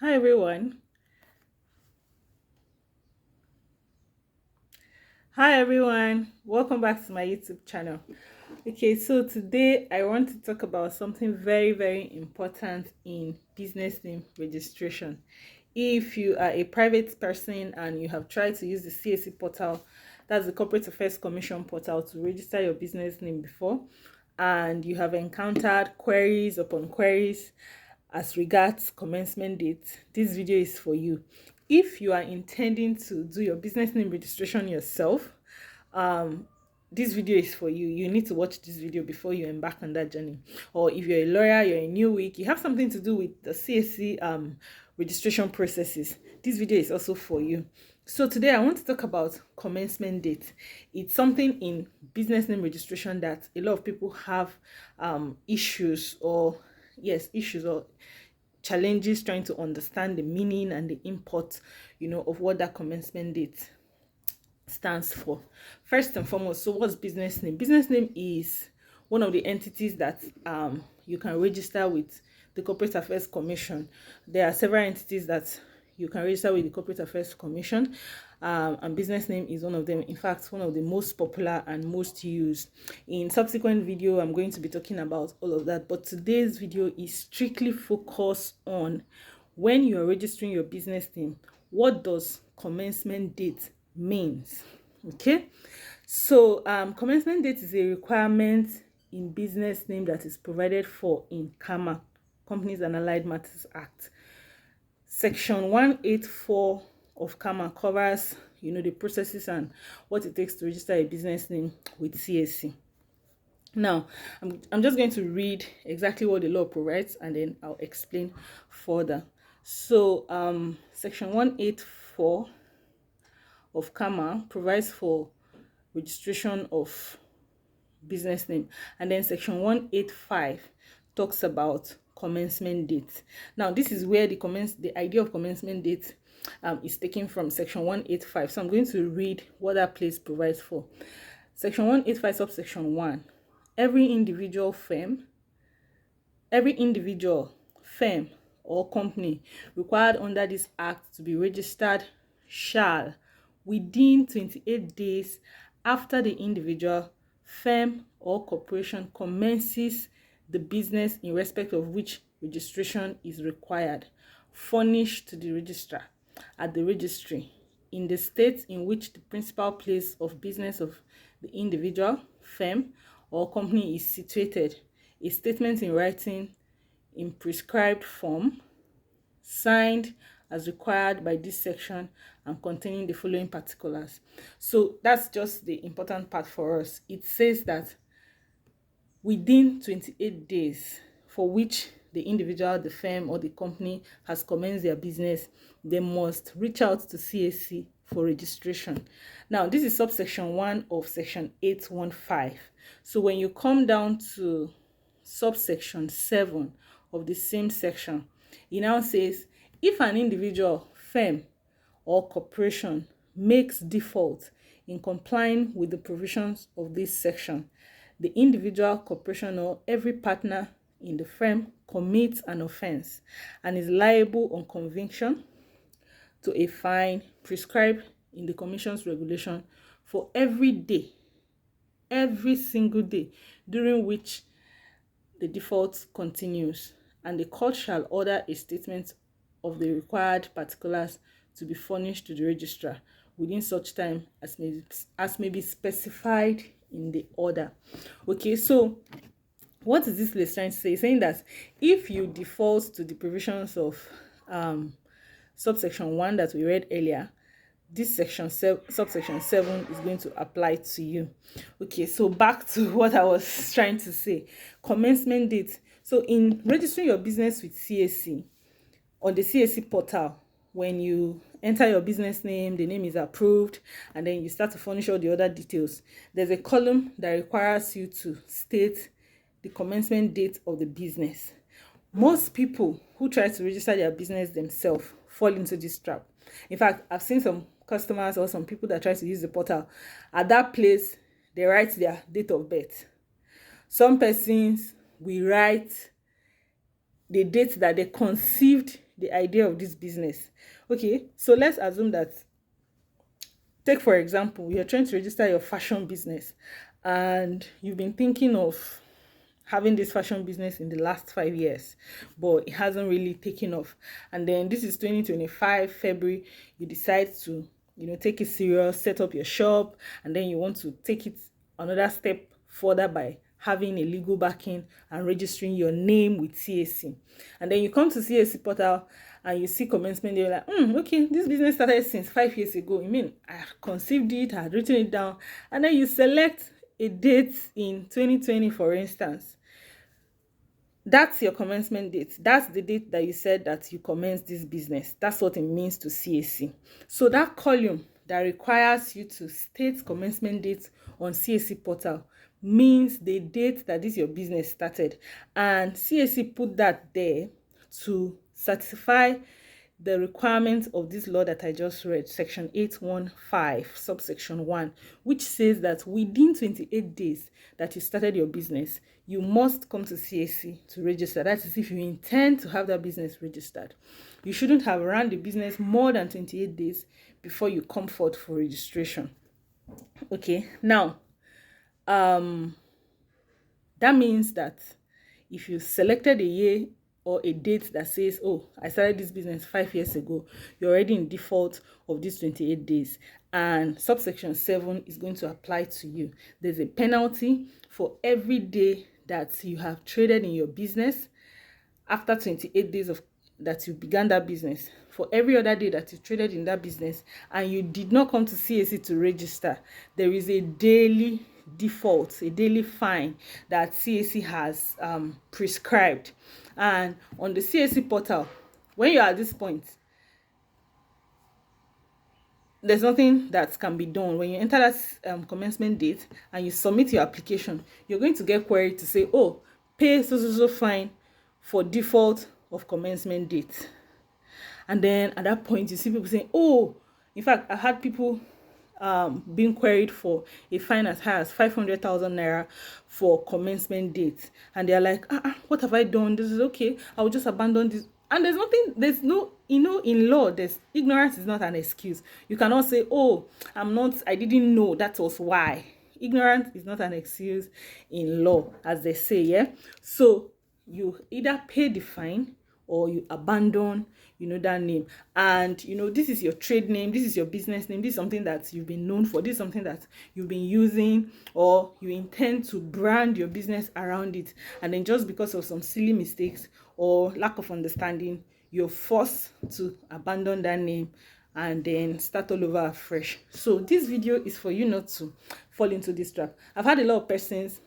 Hi everyone. Hi everyone. Welcome back to my YouTube channel. Okay, so today I want to talk about something very important in business name registration. If you are a private person and you have tried to use the CAC portal, that's the Corporate Affairs Commission portal, to register your business name before, and you have encountered queries upon queries as regards commencement date, this video is for you. If you are intending to do your business name registration yourself, um this video is for you. You need to watch this video before you embark on that journey. Or if you're a lawyer, you're a new week, you have something to do with the CAC registration processes, this video is also for you. So today I want to talk about commencement date. It's something in business name registration that a lot of people have issues or challenges trying to understand the meaning and the import, of what that commencement date stands for. First and foremost, so what's business name? Business name is one of the entities that you can register with the Corporate Affairs Commission. There are several entities that you can register with the Corporate Affairs Commission, and business name is one of them. In fact, one of the most popular and most used. In subsequent video, I'm going to be talking about all of that, but today's video is strictly focused on when you are registering your business name. What does commencement date means? Okay, so commencement date is a requirement in business name that is provided for in CAMA, Companies and Allied Matters Act. Section 184 of CAMA covers, the processes and what it takes to register a business name with CAC. Now, I'm just going to read exactly what the law provides, and then I'll explain further. So, Section 184 of CAMA provides for registration of business name, and then Section 185 talks about commencement date. Now, this is where the idea of commencement date is taken from Section 185. So I'm going to read what that place provides for. Section 185 subsection 1. Every individual firm or company required under this act to be registered shall, within 28 days after the individual, firm or corporation commences the business in respect of which registration is required, furnish to the registrar at the registry in the state in which the principal place of business of the individual, firm, or company is situated, a statement in writing in prescribed form, signed as required by this section and containing the following particulars. So that's just the important part for us. It says that within 28 days for which the individual, the firm, or the company has commenced their business, they must reach out to CAC for registration. Now, this is subsection 1 of section 815. So when you come down to subsection 7 of the same section, it now says, if an individual, firm, or corporation makes default in complying with the provisions of this section, the individual, corporation, or every partner in the firm commits an offense and is liable on conviction to a fine prescribed in the Commission's regulation for every single day during which the default continues, and the court shall order a statement of the required particulars to be furnished to the registrar within such time as may be specified in the order. Okay, so what is this list trying to say? It's saying that if you default to the provisions of subsection 1 that we read earlier, this subsection 7 is going to apply to you. Okay, so back to what I was trying to say. Commencement date. So in registering your business with CAC, on the CAC portal, when you enter your business name, the name is approved, and then you start to furnish all the other details, there's a column that requires you to state the commencement date of the business. Most people who try to register their business themselves fall into this trap. In fact, I've seen some customers or some people that try to use the portal. At that place, they write their date of birth. Some persons will write the date that they conceived the idea of this business. Okay, so let's assume that, take for example, you're trying to register your fashion business and you've been thinking of having this fashion business in the last 5 years, but it hasn't really taken off. And then this is 2025 February, you decide to, take it serious, set up your shop, and then you want to take it another step further by having a legal backing and registering your name with CAC. And then you come to CAC portal and you see commencement, you're like, okay, this business started since 5 years ago. I mean, I conceived it, I had written it down, and then you select a date in 2020, for instance. That's your commencement date. That's the date that you said that you commenced this business. That's what it means to CAC. So that column that requires you to state commencement date on CAC portal means the date that this your business started. And CAC put that there to satisfy the requirements of this law that I just read, section 815, subsection 1, which says that within 28 days that you started your business, you must come to CAC to register. That is if you intend to have that business registered. You shouldn't have run the business more than 28 days before you come forth for registration. Okay, now, that means that if you selected a year or a date that says, oh, I started this business 5 years ago, you're already in default of these 28 days. And subsection 7 is going to apply to you. There's a penalty for every day that you have traded in your business after 28 days of that you began that business. For every other day that you traded in that business and you did not come to CAC to register, there is a daily default, a daily fine that CAC has prescribed. And on the CAC portal, when you are at this point, there's nothing that can be done. When you enter that commencement date and you submit your application, you're going to get queried to say, oh, pay so fine for default of commencement date. And then at that point, you see people saying, oh, in fact, I had people being queried for a fine as high as 500,000 naira for commencement date. And they're like, what have I done? This is okay. I will just abandon this. And there's no, in law, ignorance is not an excuse. You cannot say, oh, I didn't know, that was why. Ignorance is not an excuse in law, as they say, yeah? So you either pay the fine or you abandon, that name. And, this is your trade name, this is your business name, this is something that you've been known for, this is something that you've been using, or you intend to brand your business around it. And then just because of some silly mistakes or lack of understanding, you're forced to abandon that name and then start all over afresh. So this video is for you not to fall into this trap. I've had a lot of persons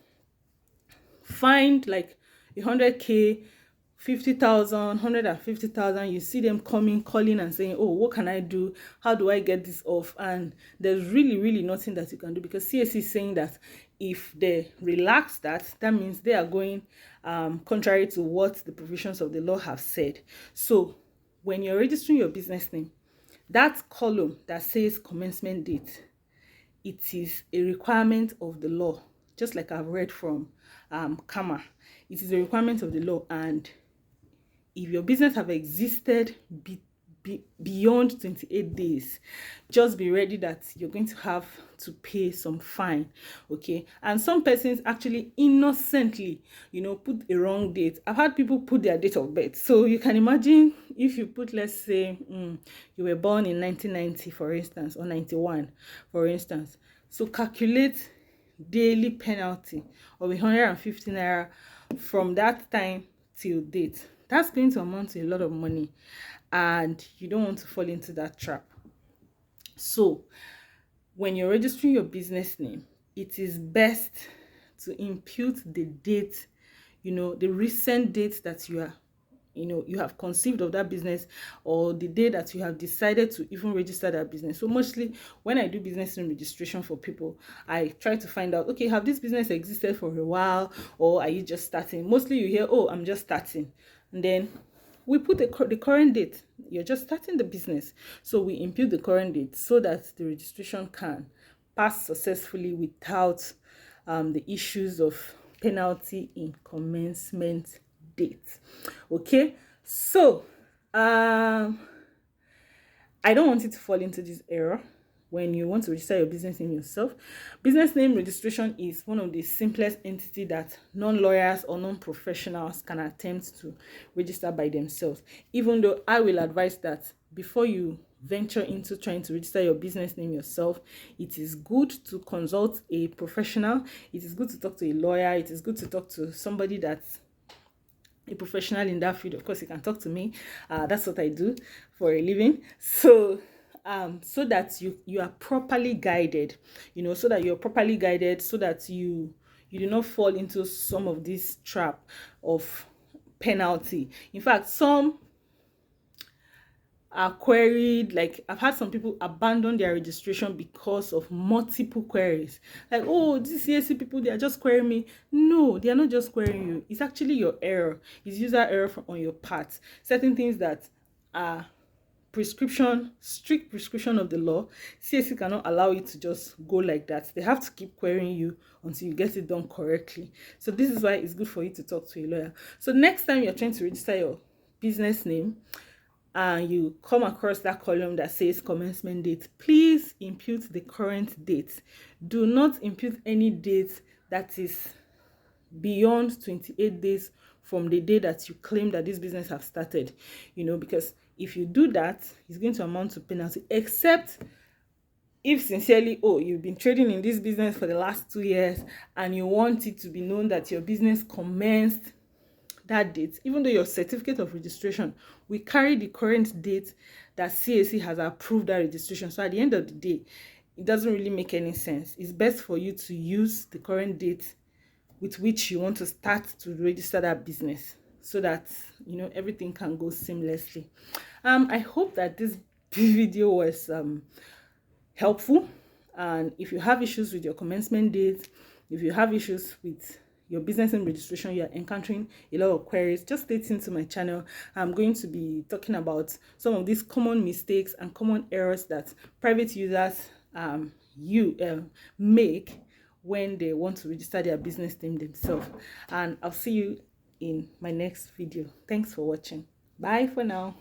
find like 100K, 50,000, 150,000. You see them calling and saying, oh, what can I do? How do I get this off? And there's really nothing that you can do, because CAC is saying that if they relax that means they are going contrary to what the provisions of the law have said. So when you're registering your business name, that column that says commencement date, it is a requirement of the law, just like I've read from CAMA. It is a requirement of the law, and if your business have existed beyond 28 days, just be ready that you're going to have to pay some fine. Okay, and some persons actually innocently put a wrong date. I've had people put their date of birth, so you can imagine if you put, let's say you were born in 1990, for instance, or 91, for instance. So calculate daily penalty of 150 naira from that time till date. That's going to amount to a lot of money, and you don't want to fall into that trap. So when you're registering your business name, it is best to impute the date, the recent date that you are you have conceived of that business, or the day that you have decided to even register that business. So mostly when I do business name registration for people, I try to find out, okay, have this business existed for a while, or are you just starting? Mostly you hear, oh, I'm just starting. And then we put the current date. You're just starting the business. So we impute the current date so that the registration can pass successfully without the issues of penalty in commencement date. Okay, so I don't want it to fall into this error when you want to register your business name yourself. Business name registration is one of the simplest entity that non-lawyers or non-professionals can attempt to register by themselves. Even though I will advise that before you venture into trying to register your business name yourself, it is good to consult a professional. It is good to talk to a lawyer. It is good to talk to somebody that's a professional in that field. Of course, you can talk to me. That's what I do for a living. So that you are properly guided, so that you're properly guided, so that you do not fall into some of this trap of penalty. In fact, some are queried. Like, I've had some people abandon their registration because of multiple queries. Like, oh, these CAC people, they are just querying me. No, they are not just querying you. It's actually your error. It's user error on your part. Certain things that are strict prescription of the law, CAC cannot allow you to just go like that. They have to keep querying you until you get it done correctly. So this is why it's good for you to talk to a lawyer. So next time you're trying to register your business name and you come across that column that says commencement date, please impute the current date. Do not impute any date that is beyond 28 days from the day that you claim that this business has started, because if you do that, it's going to amount to penalty, except if sincerely, you've been trading in this business for the last 2 years and you want it to be known that your business commenced that date. Even though your certificate of registration will carry the current date that CAC has approved that registration, so at the end of the day, it doesn't really make any sense. It's best for you to use the current date with which you want to start to register that business, so that everything can go seamlessly. I hope that this video was helpful, and if you have issues with your commencement date, if you have issues with your business name registration, you are encountering a lot of queries, just stay tuned to my channel. I'm going to be talking about some of these common mistakes and common errors that private users make when they want to register their business name themselves. And I'll see you in my next video. Thanks for watching. Bye for now.